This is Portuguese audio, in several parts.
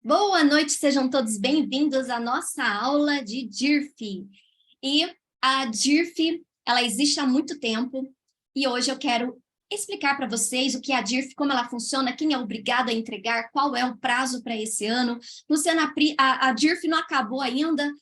Boa noite, sejam todos bem-vindos à nossa aula de DIRF. E a DIRF, ela existe há muito tempo e hoje eu quero explicar para vocês o que é a DIRF, como ela funciona, quem é obrigado a entregar, qual é o prazo para esse ano. Luciana, a DIRF não acabou ainda,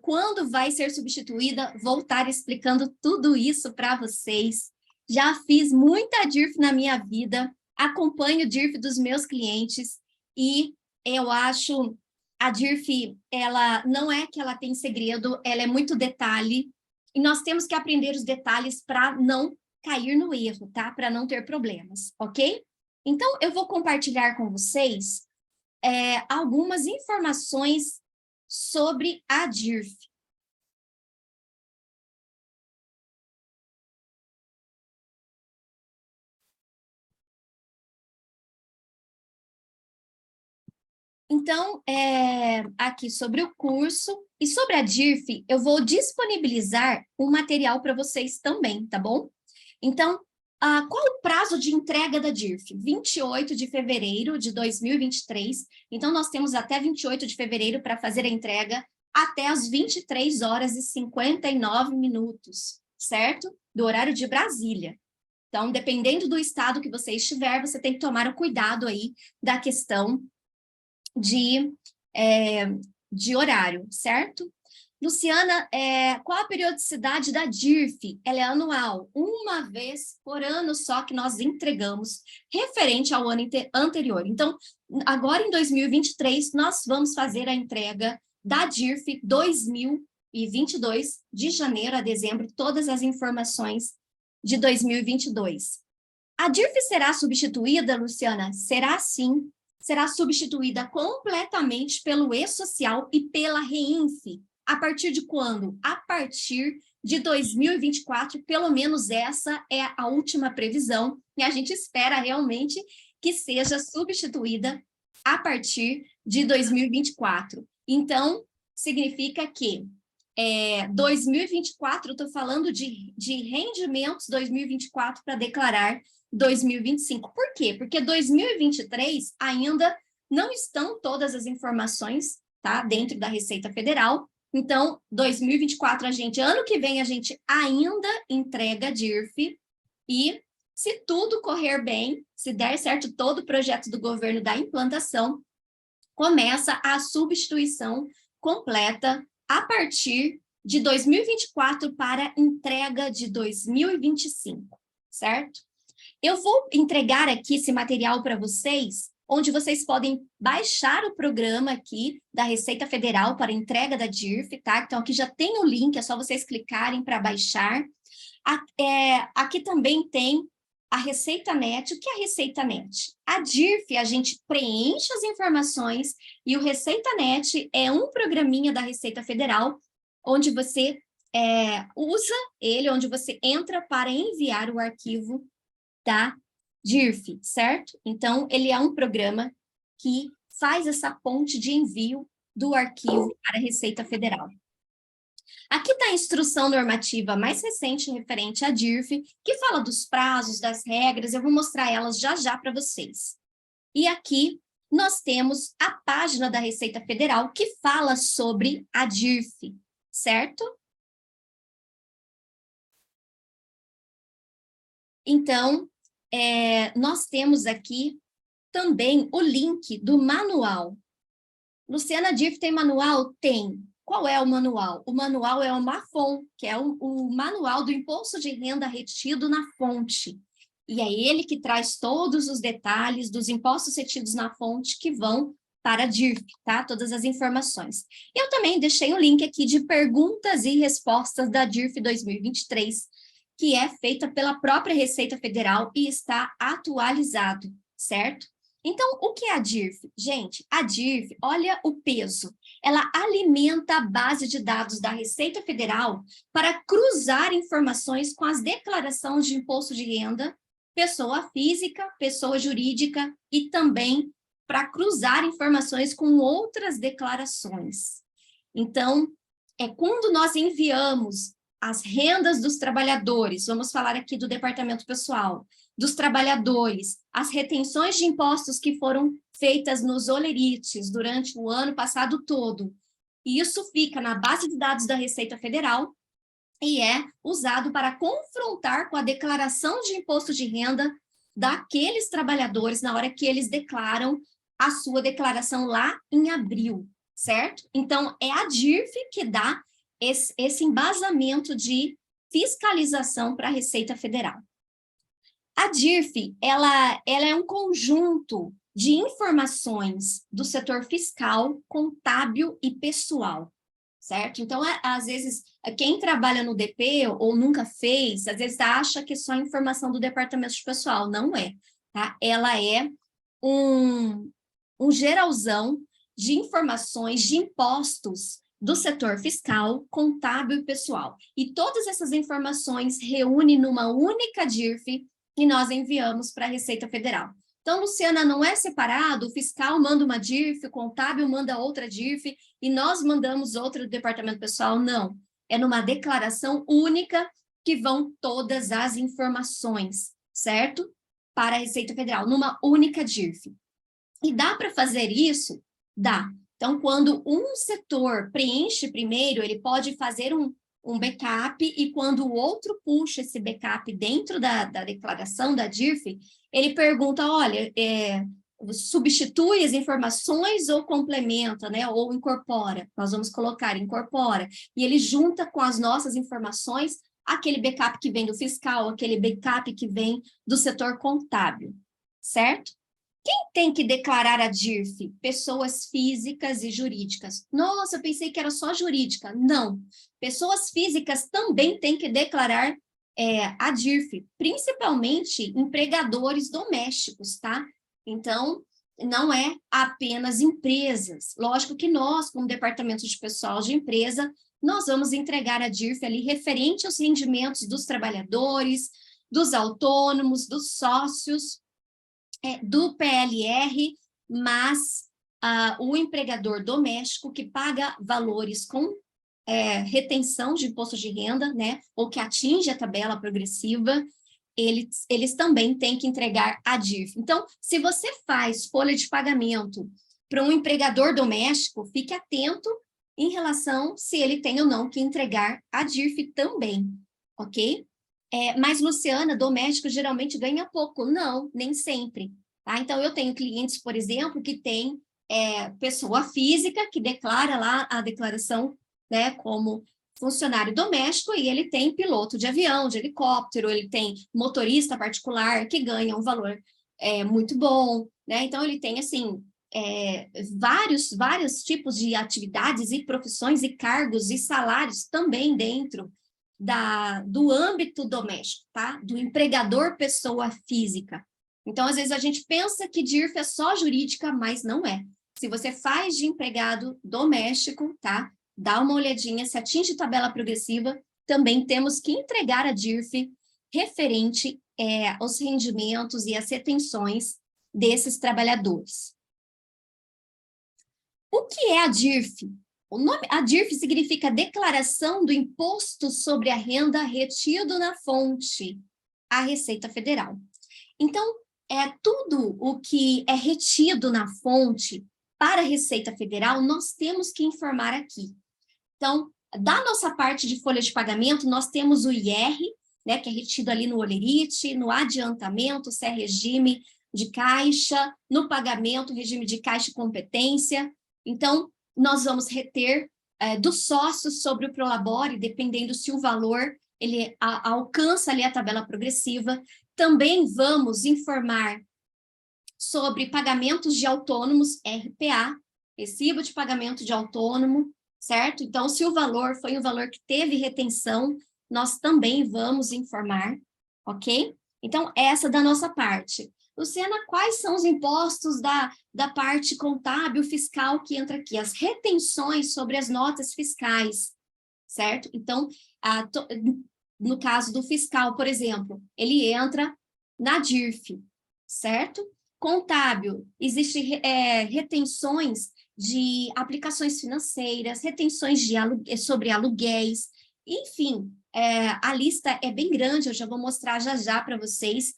quando vai ser substituída, vou estar explicando tudo isso para vocês. Já fiz muita DIRF na minha vida, acompanho DIRF dos meus clientes e eu acho a DIRF, ela não é que ela tem segredo, ela é muito detalhe, e nós temos que aprender os detalhes para não cair no erro, tá? Para não ter problemas, ok? Então, eu vou compartilhar com vocês algumas informações sobre a DIRF. Então, aqui sobre o curso e sobre a DIRF, eu vou disponibilizar um material para vocês também, tá bom? Então, qual o prazo de entrega da DIRF? 28 de fevereiro de 2023. Então, nós temos até 28 de fevereiro para fazer a entrega até as 23 horas e 59 minutos, certo? Do horário de Brasília. Então, dependendo do estado que você estiver, você tem que tomar o cuidado aí da questão de horário, certo? Luciana, qual a periodicidade da DIRF? Ela é anual, uma vez por ano só que nós entregamos, referente ao ano anterior. Então, agora em 2023, nós vamos fazer a entrega da DIRF 2022, de janeiro a dezembro, todas as informações de 2022. A DIRF será substituída, Luciana? Será sim. Será substituída completamente pelo E-Social e pela REINF. A partir de quando? A partir de 2024, pelo menos essa é a última previsão, e a gente espera realmente que seja substituída a partir de 2024. Então, significa que 2024, estou falando de rendimentos 2024 para declarar 2025. Por quê? Porque 2023 ainda não estão todas as informações, tá, dentro da Receita Federal. Então, 2024, ano que vem, a gente ainda entrega a DIRF e, se tudo correr bem, se der certo todo o projeto do governo da implantação, começa a substituição completa a partir de 2024 para entrega de 2025, certo? Eu vou entregar aqui esse material para vocês, onde vocês podem baixar o programa aqui da Receita Federal para entrega da DIRF, tá? Então, aqui já tem o link, é só vocês clicarem para baixar. Aqui também tem a ReceitaNet. O que é a ReceitaNet? A DIRF, a gente preenche as informações e o ReceitaNet é um programinha da Receita Federal, onde você usa ele, onde você entra para enviar o arquivo da DIRF, certo? Então, ele é um programa que faz essa ponte de envio do arquivo para a Receita Federal. Aqui está a instrução normativa mais recente referente à DIRF, que fala dos prazos, das regras, eu vou mostrar elas já já para vocês. E aqui nós temos a página da Receita Federal que fala sobre a DIRF, certo? Então, nós temos aqui também o link do manual. Luciana, DIRF tem manual? Tem. Qual é o manual? O manual é o MAFON, que é o manual do imposto de renda retido na fonte. E é ele que traz todos os detalhes dos impostos retidos na fonte que vão para a DIRF, tá? Todas as informações. Eu também deixei um link aqui de perguntas e respostas da DIRF 2023, que é feita pela própria Receita Federal e está atualizado, certo? Então, o que é a DIRF? Gente, a DIRF, olha o peso. Ela alimenta a base de dados da Receita Federal para cruzar informações com as declarações de imposto de renda, pessoa física, pessoa jurídica e também para cruzar informações com outras declarações. Então, quando nós enviamos as rendas dos trabalhadores, vamos falar aqui do departamento pessoal, dos trabalhadores, as retenções de impostos que foram feitas nos olerites durante o ano passado todo. E isso fica na base de dados da Receita Federal e é usado para confrontar com a declaração de imposto de renda daqueles trabalhadores na hora que eles declaram a sua declaração lá em abril, certo? Então, é a DIRF que dá esse embasamento de fiscalização para a Receita Federal. A DIRF, ela é um conjunto de informações do setor fiscal, contábil e pessoal, certo? Então, às vezes, quem trabalha no DP ou nunca fez, às vezes acha que é só informação do departamento de pessoal. Não é, tá? Ela é um geralzão de informações de impostos do setor fiscal, contábil e pessoal. E todas essas informações reúnem numa única DIRF e nós enviamos para a Receita Federal. Então, Luciana, não é separado, o fiscal manda uma DIRF, o contábil manda outra DIRF, e nós mandamos outra do departamento pessoal? Não. É numa declaração única que vão todas as informações, certo? Para a Receita Federal, numa única DIRF. E dá para fazer isso? Dá. Então, quando um setor preenche primeiro, ele pode fazer um backup, e quando o outro puxa esse backup dentro da declaração da DIRF, ele pergunta, olha, substitui as informações ou complementa, né? Ou incorpora. Nós vamos colocar incorpora. E ele junta com as nossas informações aquele backup que vem do fiscal, aquele backup que vem do setor contábil, certo? Quem tem que declarar a DIRF? Pessoas físicas e jurídicas. Nossa, eu pensei que era só jurídica. Não. Pessoas físicas também têm que declarar a DIRF, principalmente empregadores domésticos, tá? Então, não é apenas empresas. Lógico que nós, como departamento de pessoal de empresa, nós vamos entregar a DIRF ali referente aos rendimentos dos trabalhadores, dos autônomos, dos sócios, do PLR, mas o empregador doméstico que paga valores com retenção de imposto de renda, né, ou que atinge a tabela progressiva, eles também têm que entregar a DIRF. Então, se você faz folha de pagamento para um empregador doméstico, fique atento em relação se ele tem ou não que entregar a DIRF também, ok? Mas, Luciana, doméstico geralmente ganha pouco. Não, nem sempre. Tá? Então, eu tenho clientes, por exemplo, que tem pessoa física que declara lá a declaração, né, como funcionário doméstico, e ele tem piloto de avião, de helicóptero, ele tem motorista particular que ganha um valor muito bom, né? Então, ele tem, assim, vários tipos de atividades e profissões e cargos e salários também dentro do âmbito doméstico, tá? Do empregador pessoa física. Então, às vezes, a gente pensa que DIRF é só jurídica, mas não é. Se você faz de empregado doméstico, tá? Dá uma olhadinha, se atinge tabela progressiva, também temos que entregar a DIRF referente aos rendimentos e às retenções desses trabalhadores. O que é a DIRF? A DIRF significa Declaração do Imposto sobre a Renda Retido na Fonte, a Receita Federal. Então, tudo o que é retido na fonte para a Receita Federal, nós temos que informar aqui. Então, da nossa parte de folha de pagamento, nós temos o IR, né, que é retido ali no olerite, no adiantamento, se é regime de caixa, no pagamento, regime de caixa e competência. Então, nós vamos reter dos sócios sobre o Prolabore, dependendo se o valor ele alcança ali a tabela progressiva. Também vamos informar sobre pagamentos de autônomos, RPA, recibo de pagamento de autônomo, certo? Então, se o valor foi um valor que teve retenção, nós também vamos informar, ok? Então, essa da nossa parte. Luciana, quais são os impostos da parte contábil fiscal que entra aqui? As retenções sobre as notas fiscais, certo? Então, no caso do fiscal, por exemplo, ele entra na DIRF, certo? Contábil, existem retenções de aplicações financeiras, retenções sobre aluguéis, enfim, a lista é bem grande, eu já vou mostrar já para vocês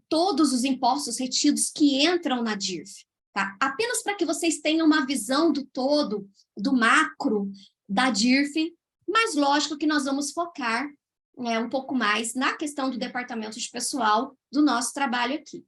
todos os impostos retidos que entram na DIRF, tá? Apenas para que vocês tenham uma visão do todo, do macro da DIRF, mas lógico que nós vamos focar um pouco mais na questão do departamento de pessoal do nosso trabalho aqui.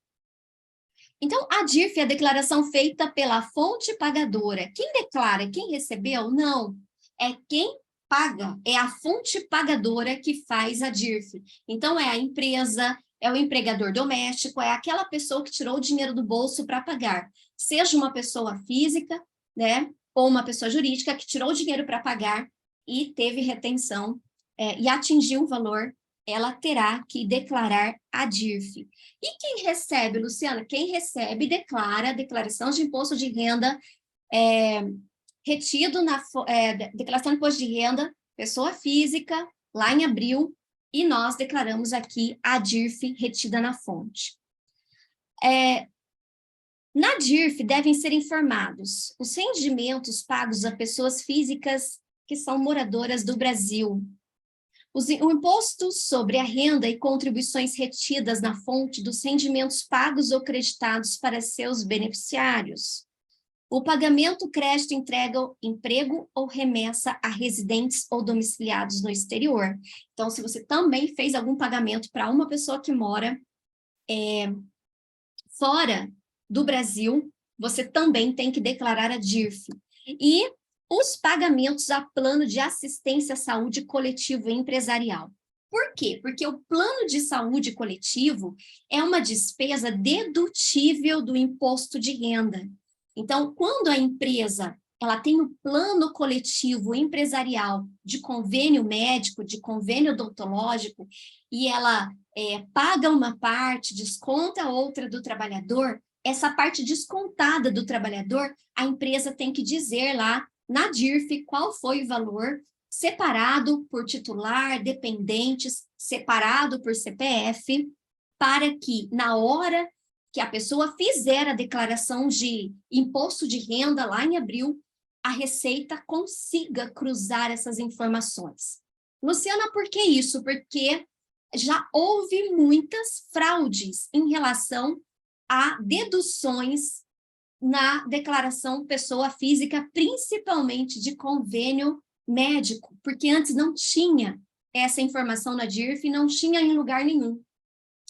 Então, a DIRF é a declaração feita pela fonte pagadora. Quem declara, quem recebeu? Não, é quem paga, é a fonte pagadora que faz a DIRF. Então, é a empresa, é o empregador doméstico, é aquela pessoa que tirou o dinheiro do bolso para pagar, seja uma pessoa física, né, ou uma pessoa jurídica que tirou o dinheiro para pagar e teve retenção e atingiu o valor, ela terá que declarar a DIRF. E quem recebe, Luciana? Quem recebe declara a declaração de imposto de renda retido na declaração de imposto de renda, pessoa física, lá em abril, e nós declaramos aqui a DIRF retida na fonte. Na DIRF devem ser informados os rendimentos pagos a pessoas físicas que são moradoras do Brasil, o imposto sobre a renda e contribuições retidas na fonte dos rendimentos pagos ou creditados para seus beneficiários, o pagamento, crédito, entrega, emprego ou remessa a residentes ou domiciliados no exterior. Então, se você também fez algum pagamento para uma pessoa que mora fora do Brasil, você também tem que declarar a DIRF. E os pagamentos a plano de assistência à saúde coletivo e empresarial. Por quê? Porque o plano de saúde coletivo é uma despesa dedutível do imposto de renda. Então, quando a empresa ela tem o plano coletivo empresarial de convênio médico, de convênio odontológico, e ela paga uma parte, desconta outra do trabalhador, essa parte descontada do trabalhador, a empresa tem que dizer lá na DIRF qual foi o valor, separado por titular, dependentes, separado por CPF, para que na hora que a pessoa fizer a declaração de imposto de renda lá em abril, a Receita consiga cruzar essas informações. Luciana, por que isso? Porque já houve muitas fraudes em relação a deduções na declaração pessoa física, principalmente de convênio médico, porque antes não tinha essa informação na DIRF, não tinha em lugar nenhum.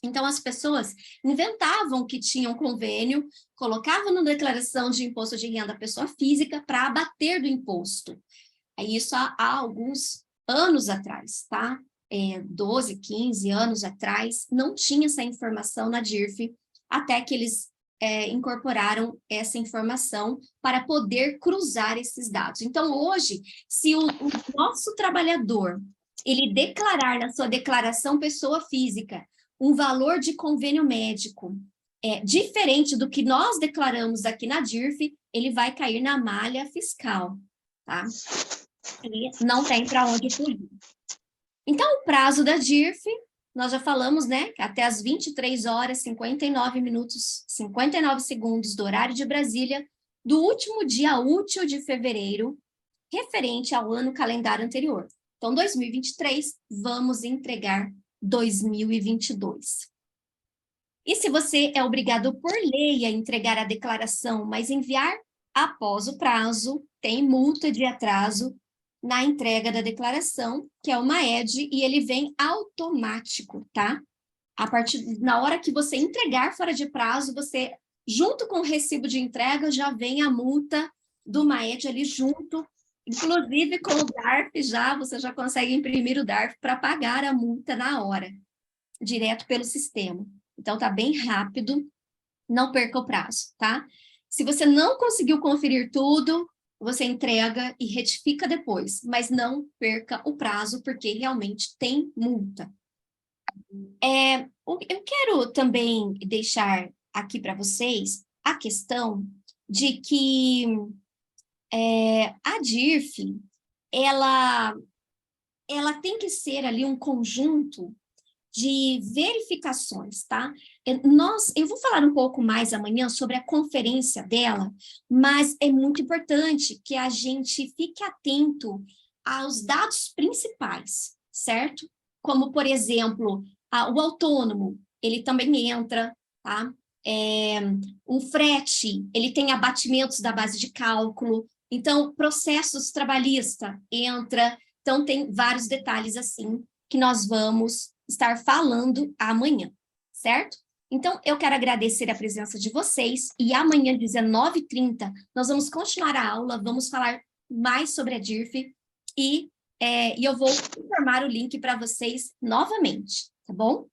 Então, as pessoas inventavam que tinham convênio, colocavam na declaração de imposto de renda pessoa física para abater do imposto. Isso há alguns anos atrás, tá? 12, 15 anos atrás, não tinha essa informação na DIRF, até que eles incorporaram essa informação para poder cruzar esses dados. Então, hoje, se o nosso trabalhador, ele declarar na sua declaração pessoa física um valor de convênio médico diferente do que nós declaramos aqui na DIRF, ele vai cair na malha fiscal, tá? E não tem para onde fugir. Então, o prazo da DIRF, nós já falamos, né, que até as 23 horas, 59 minutos, 59 segundos do horário de Brasília, do último dia útil de fevereiro, referente ao ano calendário anterior. Então, 2023, vamos entregar 2022. E se você é obrigado por lei a entregar a declaração, mas enviar após o prazo, tem multa de atraso na entrega da declaração, que é uma ED, e ele vem automático, tá? Na hora que você entregar fora de prazo, você, junto com o recibo de entrega, já vem a multa do MAED ali junto, inclusive com o DARF você já consegue imprimir o DARF para pagar a multa na hora, direto pelo sistema. Então, tá bem rápido, não perca o prazo, tá? Se você não conseguiu conferir tudo, você entrega e retifica depois, mas não perca o prazo, porque realmente tem multa. Eu quero também deixar aqui para vocês a questão de que a DIRF, ela tem que ser ali um conjunto de verificações, tá? Eu vou falar um pouco mais amanhã sobre a conferência dela, mas é muito importante que a gente fique atento aos dados principais, certo? Como, por exemplo, o autônomo, ele também entra, tá? O frete, ele tem abatimentos da base de cálculo, então, processos trabalhista entra, então tem vários detalhes assim que nós vamos estar falando amanhã, certo? Então, eu quero agradecer a presença de vocês e amanhã, 19h30, nós vamos continuar a aula, vamos falar mais sobre a DIRF e eu vou informar o link para vocês novamente, tá bom?